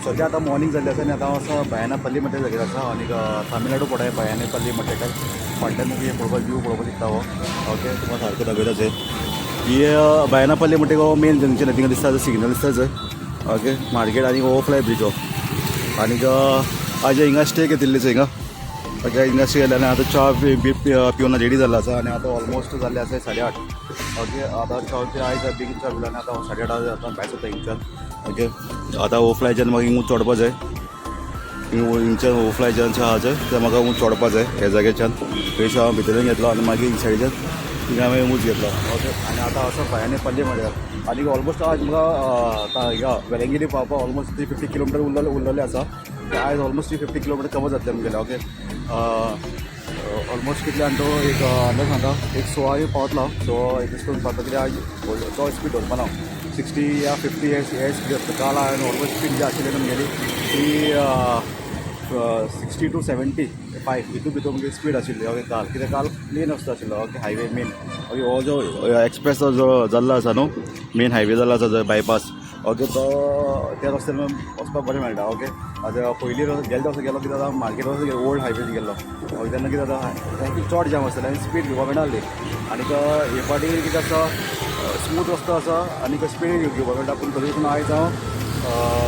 सद्या आतां मॉर्निंग जाल्लें आसा आनी आतां हांव असो बायनापल्ली म्हणटा जाग्यार आसा आनी तामिळनाडू पळय बायनापल्ली म्हणटा तेका फाटल्यान मुगे पळोवपाक व्यू पळोवपाक दिसता हो ओके तुमकां सारको दाखयता ही बायनापल्ली म्हणटा हो मेन जंक्शन थिंगा दिसता सिग्नल दिसता थंय ओके मार्केट आनी ओवरफ्लाय ब्रिज हो आनीक आज हिंगा स्टे घेतिल्ली हिंगा ओके हिंगा स्टे केल्ले आनी आतां च्या पिवन रेडी जाला आसा आनी आतां ऑलमोस्ट जाल्ले आसा 8:30 ओके आतां च्या आयज बेगीन च्या पिलो आनी आतां 8:30 आतां भायर सरता हिंगच्यान ओके आतां ओवरफ्लायच्यान म्हाका हिंग चडपा जाय हिंगच्यान ओवरफ्लायच्यान आहा थंय म्हाका हिंग चडपा जाय ह्या जाग्याच्यान पयशे हांव भितरल्यान घेतलो आनी मागीर हिंग सायडीच्यान थिंगा हांवें उंच घेतलो ओके आनी आतां असो बायनापल्ली म्हणल्यार आनी ऑलमोस्ट आज म्हाका हिंगा वेलंगिरी पावपाक ऑलमोस्ट 350 किलोमिटर उरलेले आसा आयज ऑलमोस्ट 350 किलोमिटर कवर जातले आमगेले ओके ऑलमोस्ट कितले आनी तो एक अंदाज सांगता एक 16 पावतलो सो एक दीस करून पावता कित्याक आज तो स्पीड धरपा ना 60 या 50 हे स्पीड आसता काल हांवें ऑलमोस्ट स्पीड जी आशिल्ली आमगेली ती 60 to 75 हितून भितर म्हणजे स्पीड आशिल्ली ओके काल कित्याक काल मेन रस्तो आशिल्लो ओके हायवे मेन ओके हो जो एक्सप्रेस जो जाल्लो आसा न्हू मेन हायवे जाल्लो आसा जो बायपास ओके तो त्या रस्त्यान वचपाक बरें मेळटा ओके आतां पयलीं गेलो तसो गेलो कित्याक मार्केट वचो ओल्ड हायवे गेल्लो ओके तेन्ना कितें जाता चड जाम आसतालें आनी स्पीड घेवपाक मेळनासली आनीक हे फाटी कितें आसा स्मूथ रस्तो आसा आनीक स्पीड घेवपाक मेळटा पूण तरी पूण आयज हांव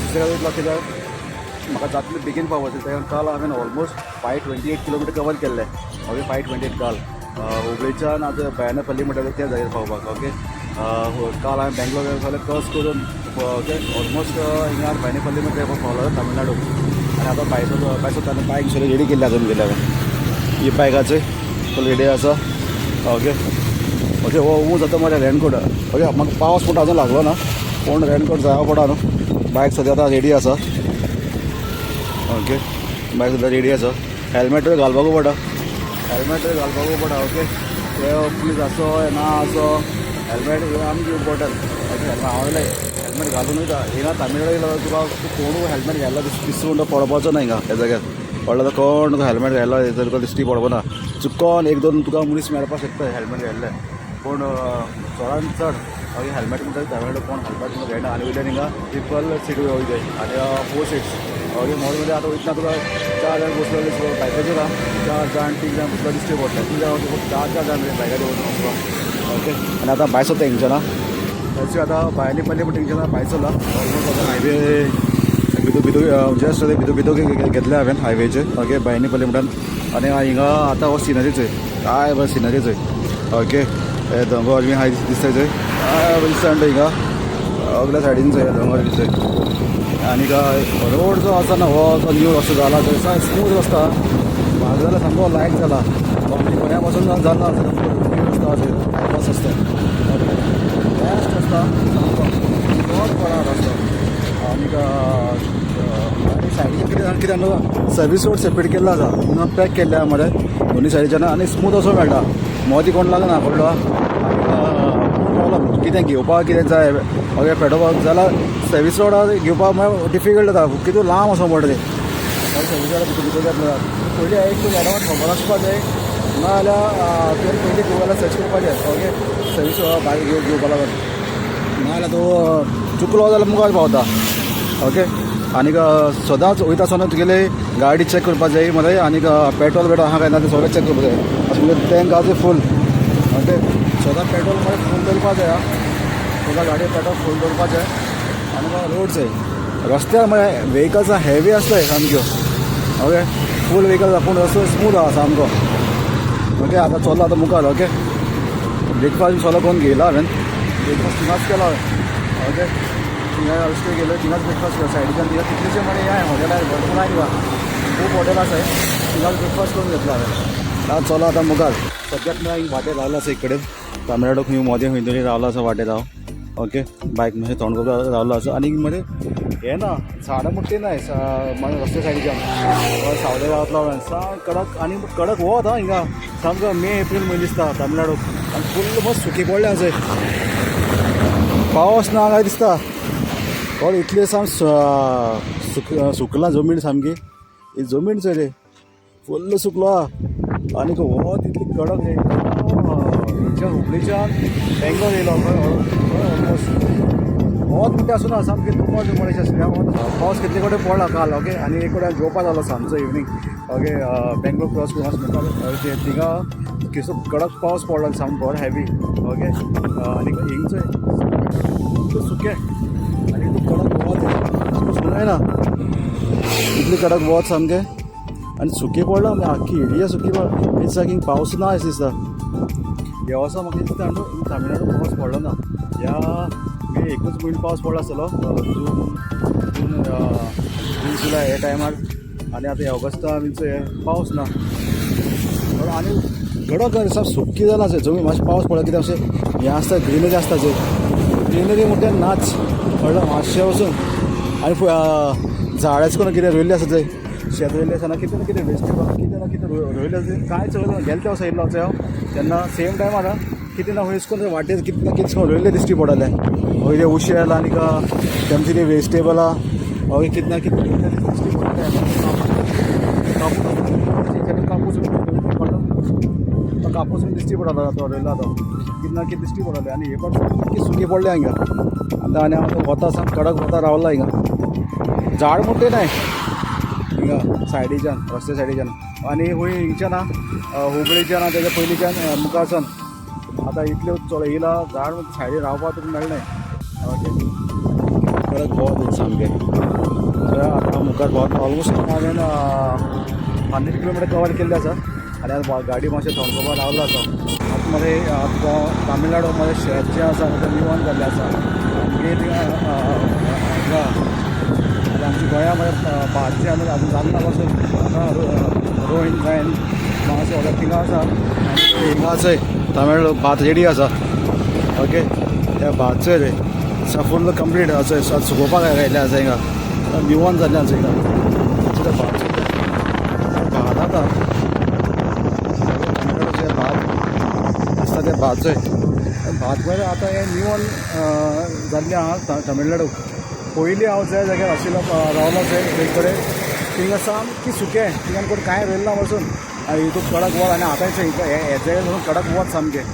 सुसेगाद वयतलो कित्याक म्हाका जातलें बेगीन पावपाचें तें काल हांवें ऑलमोस्ट 528 किलोमिटर कवर केल्ले ओके 528 काल हुबळीच्यान आतां बायनापल्ली म्हणटा त्या जाग्यार पावपाक ओके काल हांवें बेंगलोर जाल्यार क्रॉस करून ओके ऑलमोस्ट हिंगा बायनापल्ली म्हणटा पावलो तामिळनाडू आनी आतां भायर बायक सगळें रेडी केल्ली आसा तुमगेले हांवें ही बायकाचें फूल रेडी आसा ओके ओके हो ऊंच जाता मरे रेनकोट ओके म्हाका पावस पूण आजून लागलो ना पूण रेनकोट जाय पडा न्हू बायक सद्या आतां रेडी आसा ओके बायक सुद्दां रेडी आसा हेल्मेटूय घालपाकू पडटा ओके ते प्लीज आसो ना आसो हेल्मेट आमकां इम्पोर्टंट ओके हांव हेल्मेट घालून वयता हिंगा तामिळनाडू येयलो तुका कोणूय हेल्मेट घातला दिसून तो पडपाचो ना हिंगा ह्या जाग्यार पडलो तो कोण तुका हेल्मेट घातला तर तुका दिश्टी पडपा ना चुकोन एक दोन तुका मनीस मेळपाक शकता हेल्मेट घातले पूण चडान चड ओके हेल्मेट म्हणटा तामिळनाडू कोण हेल्मेट तुका घेयना आनी वयल्यान हिंगा ट्रिपल सीट वयताय आनी 4 सीट्स ओके मॉलमध्ये आतां वयतना तुका 4 जाण बसलेले बायकाचेर 4 जाण 3 जाण तुका दिश्टी पडटा 3 जाण 4 जाण बायकाचेर वचून ओके आनी आतां भायर सरता हिंगच्यान थंयची आतां बायनापल्ली म्हणटा हिंगच्यान भायर सरला ऑलमोस्ट आतां हायवे भितूर जस्ट भितूर घेतले हांवें हायवेचे ओके बायनापल्ली म्हणटा आनी हिंगा आतां हो सिनरीच काय बरें सिनरीच ओके हे दोंगर बी हाय दिसता थंय काय बरें दिसता हिंगा अगल्या सायडीन दोंगर दिसता आनी रोड जो आसा ना हो जो न्यू रस्तो जाला थंय स्मूथ रस्तो म्हाका जाल्यार सामको लायक जाला गोंया पासून जाल्लो आसा न्यू रस्तो आसा बायपास आसता बेस्ट आसता सामको बरो बरा रस्तो आनीक सायडीन कितें न्हू सर्वीस रोड सेपरेट केल्लो आसा हिंगा पॅक केल्ले आहा मरे दोनी सायडीच्यान आनी स्मूथ असो मेळटा मोदी कोण लागना व्हडलो आनी कितें घेवपाक कितें जाय ओके पेटोवपाक जाल्यार सर्वीस रोड घेवपाक म्हळ्यार डिफिकल्ट जाता कितू लांब असो म्हणटा ते सर्वीस रोड भितर घेतलो पयलीं एक तुका एडवान्स खबर आसपा जाय नाजाल्यार तुवें पयलीं गुगलार सर्च करपाचें ओके सर्वीस बायक घेवपा लागून नाजाल्यार तूं चुकलो जाल्यार मुखार पावता ओके आनीक सदांच वयता आसतना तुगेले गाडी चॅक करपा जाय मरे आनीक पेट्रोल आहा काय ना तें सगळें चॅक करपा जाय अशें म्हणजे टँक आहा फूल ओके सदां पेट्रोल मरे फूल दवरपा जाय सदां गाडये पेट्रोल फूल दवरपाचें आनी रोड्स रस्त्यार म्हळ्यार व्हेकल्स हेवी आसताय सामक्यो ओके फूल व्हेकल्स पूण रस्तो स्मूथ आहा सामको ओके आतां चल्ला आतां मुखार ओके ब्रेकफास्ट सगळो करून घेयला हांवें ब्रेकफास्ट थिंगाच केला हांवें ओके थिंगा स्टे केलो थिंगाच ब्रेकफास्ट केलो सायडीच्यान थिंगा कितलेशे म्हणे हे हॉटेलार भरपूर आय तुका खूब हॉटेल आसाय थिंगाच ब्रेकफास्ट करून घेतलो हांवें चलो आतां मुखार सद्याक म्हळ्यार वाटेर रावलो आसा एक कडेन तामिळनाडू खंय मोदें खंय तरी रावलो आसा वाटेर हांव ओके बायक मातशें थंड करपाक रावलो आसा आनी मरे हें ना झाडां म्हणटी नाय रस्ते सायडीच्यान सावले रावतलो हांवें सामको कडक आनी कडक वोत हा हिंगा सामको मे एप्रील म्हयनो दिसता तामिळनाडू आनी फुल्ल मस्त सुकी पडलें आसा पावस ना काय दिसता पण इतले साम सुकलां जमीन सामकी ही जमीन रे फुल्ल सुकलो आहा आनीक वोत इतली कडक रे हुबळीच्यान बेंगलोर येयलो ऑलमोस्ट वोत म्हणटा आसूं ना सामकें दुमोट मनीस आशिल्ल्या पावस कितले कडेन पडला काल ओके आनी एक कडेन जेवपा जालो सांजचो इवनींग ओके बेंगलोर क्रॉस करून म्हणटा थिंगा किसो कडक पावस पडलो सामको बरो हॅवी ओके आनी हिंगचो सुकें आनी कडक वोत सुनाय ना इतली कडक वोत सामकें आनी सुकी पडलो आख्खी एरिया सुकी इट्स लायक हिंग पावस ना अशें दिसता ह्या वर्सा म्हाका दिसता तामिळनाडू पावस पडलो ना ह्या मे एकूच म्हयनो पावस पडलो आसतलो जून जुलय हे टायमार आनी आतां ऑगस्टा बीन हे पावस ना आनी कडक साप सुक्की जाला जमीन मातशें पावस पडलो कित्याक अशें हें आसता ग्रिनरी आसता ग्रिनरी म्हणटा नाच कळ्ळें मातशें वचून आनी झाडांच करून कितें रोयल्लें आसा थंय शेत रोयल्लें आसतना कितें ना कितें वेस्टेबल कितें ना कितें रोयल्लें आसा कांय चलना गेले त्या येयल्लो हांव तेन्ना सेम टायमार कितें ना हुयस करून वाटेर कितें ना कितें करून रोयल्लें दिश्टी पडलें वयले उशेल आनी तेमचें तें वेजिटेबल हय कितें ना कितें दिश्टी पडलें कापूस कापूस बीन दिश्टी पडलो तो रोयला तो कितें ना कितें दिश्टी पडलें आनी हे पण सुकी पडलें हिंगा आतां आनी हांव वता साम कडक वता रावला हिंगा झाड मोठे नाय हिंगा सायडीच्यान रस्त्या सायडीच्यान आनी हूंय हिंगच्यान हुबळीच्यान तेज्या पयलींच्यान मुखारच्यान आतां इतल्यो चलो येयला झाड सायडीन रावपाक तुका मेळनाय ओके कडक वोत सामकें आतां मुखार वोत ऑलमोस्ट हांवें 100 किलोमिटर कवर केल्लें आसा आनी आतां गाडी मातशें थंडोवपाक रावलो आसा आतां मध्ये तामिळनाडू मध्ये शेत जें आसा तें निवण जाल्लें आसा आमगे हिंगा आमच्या गोंयामध्ये भातचें आमी आजून जालना पासून आतां रोहीन जायन मातशें व्हडलें थिंगा आसा आनी हिंगा आसाय तामिळ भात रेडी आसा ओके त्या भातचें रे फुल्ल कंप्लीट आसा सुकोवपाक घायल्लें आसा हिंगा निवण जाल्लें आसा हिंगा भात भात आतां तामिळनाडूचें भात आसता तें भातचें भात बरें आतां हें निवण जाल्लें आहा तामिळनाडू पयलीं हांव ज्या जाग्यार आशिल्लो रावलो थंय कडेन थिंगा सामकी सुकें थिंगान कोण कांय रोयलें ना वचून आनी हितून कडक वत आनी आतां हे जाग्यार म्हणून कडक वत सामकें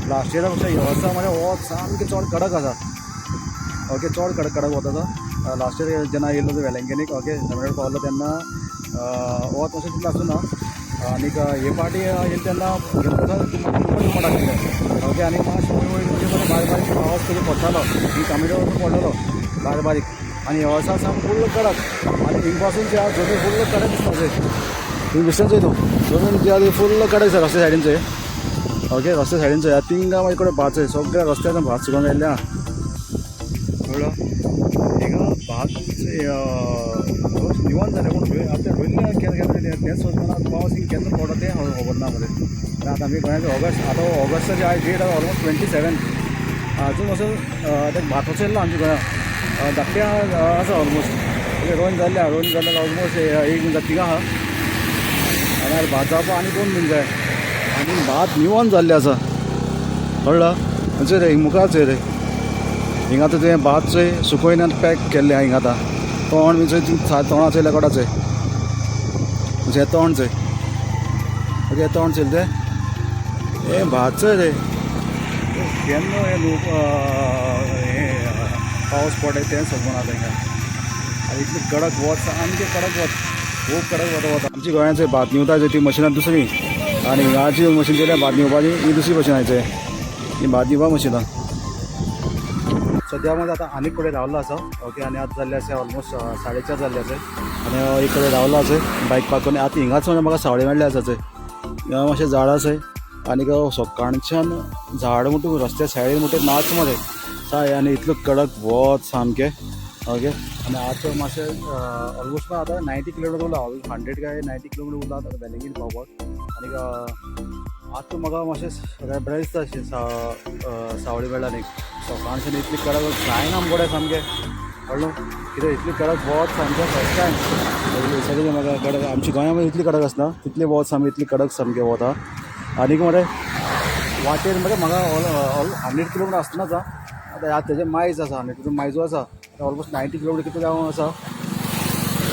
लास्ट इयरा पेक्षा ह्या वर्सा म्हणजे वत सामकें चड कडक आसा ओके चड कडक वत आसा लास्ट इयर जेन्ना येयल्लो वेलंकनीक ओके तामिळनाडू पावलो तेन्ना वत अशें तितलें आसूं ना आनीक हे पाटी येयले तेन्ना दुमट आसलें ओके आनी मातशें वयर बारीक बारीक पावस तरी पडटालो ही तामिळनाडू पडलेलो बारीक बारीक आनी ह्या वर्सा सामको फुल्ल कडक आनी हिंग पासून जे जमीन फुल्ल कडक दिसता थंय हिंग दिसता चोय तूं जमीन जी आसा फुल्ल कडक आसा रस्त्या सायडीन चोय ओके रस्त्या सायडीन चोय थिंगा म्हाजे कडेन भात चोय सगळ्या रस्त्यान भात सुकोवन येयल्लें आहा कळ्ळो हिंगा भात निवण जालें पूण आतां रोयल्लें केन्ना तेंच सोदना पावस हिंग केन्ना पडटा तें खबर ना मरे आनी आतां आमी गोंयाचो ऑगस्ट आतां ऑगस्टाची आयज डेट आसा ऑलमोस्ट 27 अजून असं तें भात वचयल्लो आमच्या गोंयांत धाकट्या आसा ऑलमोस्ट म्हणजे रोवन जाल्ल्या ऑलमोस्ट एक थिंगा आहा आनी भात जावपा आनी 2 दीन जाय आनी भात निवण जाल्लें आसा कळ्ळा म्हणजे रे मुखार चोय रे हिंगा आतां तें भात चोय सुकोवन आनी पॅक केल्लें आहा हिंगा आतां तोंड बी चोय तोंडा चोयल्या कोडा चोय म्हणजे हें तोंड चोय ओके हें तोंड चोयल तें हें भात चोय रे केन्ना हें पावस पडटा तें समजना तांकां आनी इतली कडक वत सामकें कडक वत खूब कडक वता आमच्या गोंयांचें भात निवता ती मशिनां दुसरी आनी हिंगाची मशीन चयल्या भात निवपाची ही दुसरी मशीन आयचें ही भात निवपा मशिनां सद्या मध्ये आतां आनीक कडेन रावल्लो आसा ओके आनी आतां जाल्ले आसा ऑलमोस्ट 4:30 जाल्ले आसा आनी एक कडेन रावलो आसा बायक पार्क करून आतां हिंगाच म्हाका सावळे मेळ्ळे आसा थंय हिंगा मातशें झाड आसा आनीक सकाळच्यान झाड म्हणटा रस्त्या सायडीन म्हणटा नाच मरे साय आनी इतलो कडक वत सामकें ओके आनी आतां मातशें ऑलमोस्ट आतां 90 किलोमिटर उरला 100 काय 90 किलोमिटर उरला आतां बेलंगीन पावपाक आनीक आतां म्हाका मातशें बरें दिसता अशें सावळी मेळ्ळा न्ही सकाळच्यान इतली कडक कांय ना आमचे सामकें कळ्ळो कित्याक इतली कडक वत सामकें फस्ट टायम सगळें म्हाका कडक आमच्या गोंया मध्ये इतली कडक आसना तितली वत सामकी इतली कडक सामकें वता आनीक मरे वाटेर मरे म्हाका 100 किलोमिटर आसतनाच आतां तेजें मायज आसा 100 किलोमिटर मायजो आसा ऑलमोस्ट 90 किलोमिटर कितले जावन आसा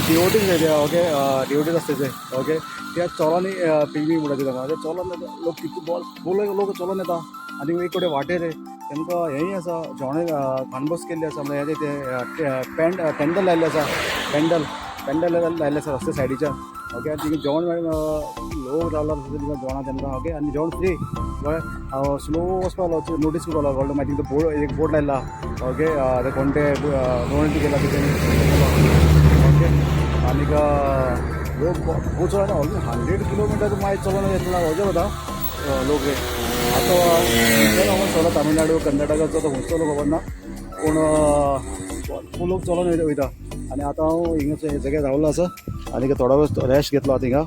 डिओटीज रे ओके डिओटीज आसता ते ओके त्या चलोनी पिकनीक म्हणटा ते चलोन लोक कितले बोल लोक चलोन येता आनी एक कडेन वाटेर तेमकां हेंय आसा जेवण खाणबस केल्ली आसा म्हणजे ते पेंडल लायल्ले आसा पेंडल लायल्ले आसा रस्त्या सायडीच्या ओके आनी थिंगा जेवण लोक रावला तिंगा जेवणाक तेमकां ओके आनी जेवण फ्री कळ्ळें स्लो वचपाक लागलो नोटीस करपाक लागलो कळ्ळें मागीर तिंगा बोर्ड एक बोर्ड लायला ओके ते कोण ते दोन गेला ओके आनीक लोक खूब चलना ऑलमोस्ट 100 किलोमीटर मायज चलोन येतलो वजर होता लोक रे आतां चलो तामिळनाडू कर्नाटकाचो तो खंयचो लोक खबर ना पूण खूब लोक चलोन वयता आनी आतां हांव हिंगा जाग्यार रावलो आसा आनी थोडो वेळ रेस्ट घेतलो थिंगा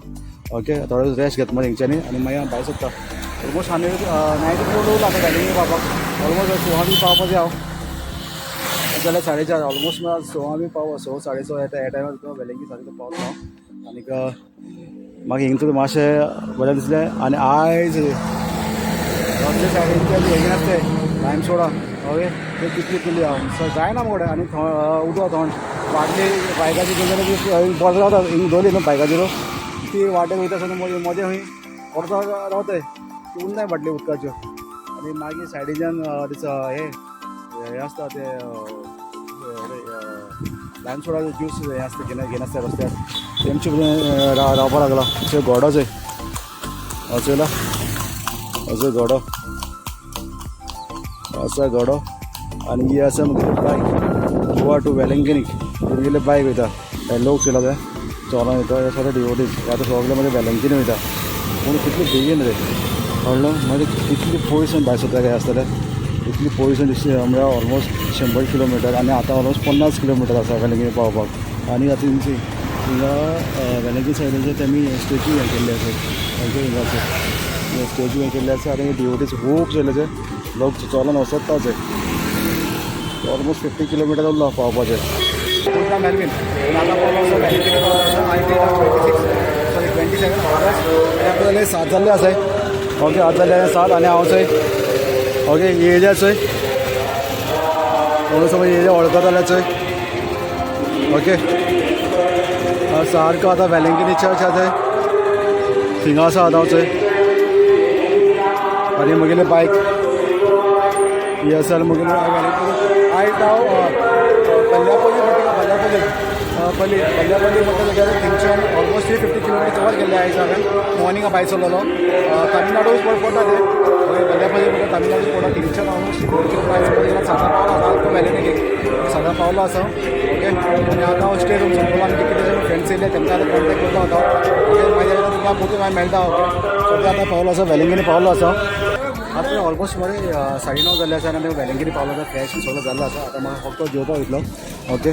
ओके थोडो वेळ रेस्ट घेतलो हिंगच्यांनी आनी मागीर हांव भायर सरता ऑलमोस्ट 90 किलोमीटर आतां वेलिंगी पावपाक ऑलमोस्ट 6 बी पावपाचें हांव जाल्यार 4:30 ऑलमोस्ट म्हळ्यार 6 बी पाव 6 6:30 ह्या टायमार वेलिंगी सारको पावलो हांव आनीक मागीर हिंगा तुका मातशें बरें दिसलें आनी आयज रस्ते सायडीन हें नासतें लायम सोडा ओके ते कितली केली हांव जायना मुगडे आनी उदो थंड वाटली बायकाची गेली बरें रावता हिंगा दोली न्हू बायकाचेर ती वाटेक वयता आसतना मजा खंय परतो रावताय ती उरनाय बाटली उदकाच्यो आनी मागीर सायडीच्यान हे आसता ते लायम सोडाचो ज्यूस हें आसता घेवन आसता रस्त्यार तेमचे रावपाक लागला अशें घोडोच चयला असो घोडो आसा घोडो आनी ही आसा बायक गोवा टू वेलंकनीक तुमगेले बायक वयता लोक चयला ते चलोन वयता हे सगळे डिवोटीज आतां सगळे मागीर वेलंकनी वयता पूण कितले बेगीन रे कळ्ळो मागीर कितली पयसून भायर सरता काय आसतले इतली पयसून दिसली म्हळ्यार ऑलमोस्ट 100 किलोमिटर आनी आतां ऑलमोस्ट 50 किलोमिटर आसा वेलंकनी पावपाक आनी आतां हिंगा वेलंकनी सायडीचे तेमी स्टेच्यू हें केल्ले आसा हिंगाचे स्टेच्यू हें केल्ले आसा आनी डिवोटीज खूब चयल्याचे लोक चलोन वचताचे ऑलमोस्ट 50 किलोमिटर उरला पावपाचें मेलवीन आतां सॉरी 27 आपल्याला 7 जाल्ले आसाय ओके 8 जाल्ले 7 आनी हांव चोय ओके येयल्या चोय कोण समज येयल्या वळखता चोय ओके सारको आतां वेलंकनी चर्च आसा थिंगा आसा आतां हांव चोय आनी म्हगेले बायक ही आसा मुगेले आयज हांव पल्ल्यापल्ली म्हणटा जाल्यार थिंगच्यान ऑलमोस्ट 350 किलोमिटर कवर केल्ले आयज हांवें मॉर्निंगा भायर सरलेलो तामिळनाडू पडटा ते पल्ल्यापल्ली म्हणटा तामिळनाडू पडटा थिंगच्यान ऑलमोस्ट 350 किलोमिटर साता पावलो आसा वेलंकनीक साता पावलो आसा ओके आनी आतां हांव स्टे रूम सोडलो आनी कितें फ्रेंड्स येयले तेमकां आतां कॉन्टेक्ट करता होता ओके मागीर तुमकां पोतून हांवें मेळटा ओके सद्या आतां पावलो आसा वेलंकनी पावलो आसा आतां ऑलमोस्ट मरे 9:30 जाल्ले आसा आनी वेलंकनी पावलो आसा फ्रेश सगळो जाल्लो आसा आतां म्हाका फक्त जेवपाक वयतलो ओके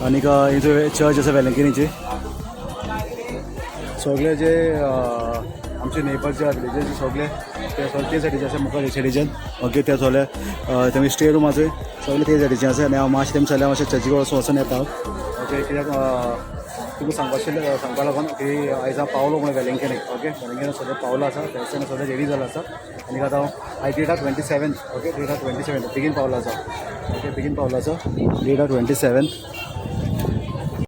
आनीक हितून चर्च आसा वेलंकनीची सगळे जे आमचे नेबर्स जे आसा रिलीजन सगळे ते सायडीचे आसा मुखार हे सायडीच्यान ओके ते सगळे तेमी स्टे रूम आसा सगळे ते सायडीचे आसा आनी हांव मातशें तेमचे मातशें चर्ची वचून येता ओके कित्याक तुमकां सांगपा लागून की आयज हांव पावलो म्हणून वेलंकनीक ओके वेलंकनी सगळें पावलो आसा फेस्तान सगळें रेडी जालो आसा आनी आतां हांव डेटा 27 ओके डेटा 27 बेगीन पावलो आसा ओके बेगीन पावलो आसा डेटा 27